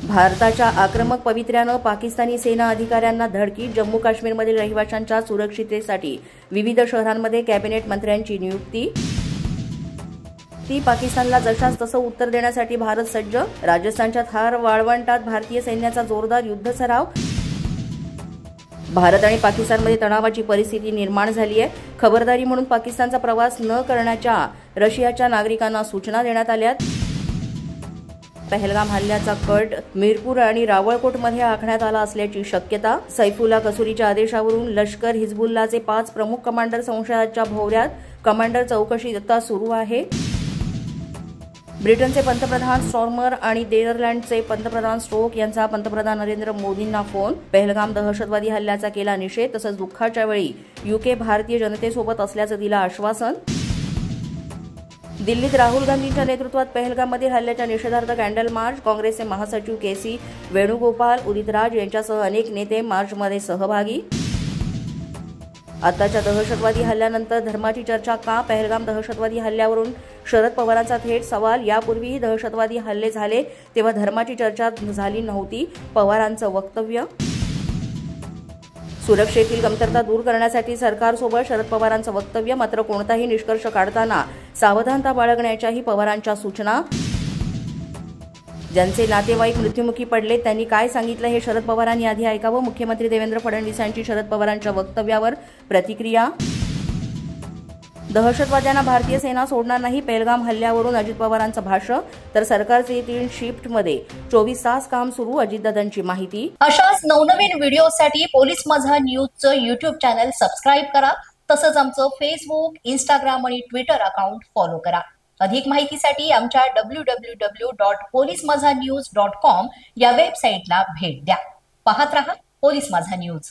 भारताच्या आक्रमक पवित्र्यानं पाकिस्तानी सेना अधिकाऱ्यांना धडकी. जम्मू काश्मीरमधील रहिवाशांच्या सुरक्षिततेसाठी विविध शहरांमध्ये कॅबिनेट मंत्र्यांची नियुक्ती. पाकिस्तानला जशास तसं उत्तर देण्यासाठी भारत सज्ज. राजस्थानच्या थार वाळवंटात भारतीय सैन्याचा जोरदार युद्ध सराव. भारत आणि पाकिस्तानमध्ये तणावाची परिस्थिती निर्माण झाली आहे. खबरदारी म्हणून पाकिस्तानचा प्रवास न करण्याच्या रशियाच्या नागरिकांना सूचना देण्यात आल्या. पहलगाम हल्ल्याचा कट मीरपूर आणि रावळकोटमध्ये आखण्यात आला असल्याची शक्यता. सैफुल्ला कसूरीच्या आदेशावरून लष्कर हिजबुल्लाचे 5 प्रमुख कमांडर संशयाच्या भोवऱ्यात. कमांडर चौकशी आता सुरू आहे. ब्रिटनचे पंतप्रधान स्टॉर्मर आणि नेदरलँडचे पंतप्रधान स्टोक यांचा पंतप्रधान नरेंद्र मोदींना फोन. पहलगाम दहशतवादी हल्ल्याचा केला निषेध. तसंच दुःखाच्या वेळी यूके भारतीय जनतेसोबत असल्याचं दिलं आश्वासन. दिल्लीत राहुल गांधींच्या नेतृत्वात पहलगाममधील हल्ल्याच्या निषेधार्थ कॅन्डल मार्च. काँग्रेसचे महासचिव के.सी. वेणुगोपाल, उदित राज यांच्यासह अनेक नेते मार्चमध्ये सहभागी. आताच्या दहशतवादी हल्ल्यानंतर धर्माची चर्चा का? पहलगाम दहशतवादी हल्ल्यावरून शरद पवारांचा थेट सवाल. यापूर्वीही दहशतवादी हल्ले झाले तेव्हा धर्माची चर्चा झाली नव्हती, पवारांचं वक्तव्य. सुरक्षेतील कमतरता दूर करण्यासाठी सरकारसोबत शरद पवारांचं वक्तव्य. मात्र कोणताही निष्कर्ष काढताना सावधानता बाळगण्याच्याही पवारांच्या सूचना. ज्यांचे नातेवाईक मृत्युमुखी पडले त्यांनी काय सांगितलं हे शरद पवारांनी आधी ऐकावं. मुख्यमंत्री देवेंद्र फडणवीस यांची शरद पवारांच्या वक्तव्यावर प्रतिक्रिया. दहशतवाद्यांना भारतीय सेना सोडणार नाही. पहलगाम हल्ल्यावरून अजित पवारांचं भाष्य. तर सरकारचे 3 शिफ्टमध्ये 24 तास काम सुरू. अजितदादांची माहिती. अशाच नवनवीन व्हिडिओसाठी पोलीस माझा न्यूजचं YouTube चॅनल सबस्क्राईब करा. तसंच आमचं फेसबुक, इंस्टाग्राम आणि ट्विटर अकाउंट फॉलो करा. अधिक माहितीसाठी आमच्या www.polismazhanews.com या वेबसाईटला भेट द्या. पाहत रहा पोलीस माझा न्यूज.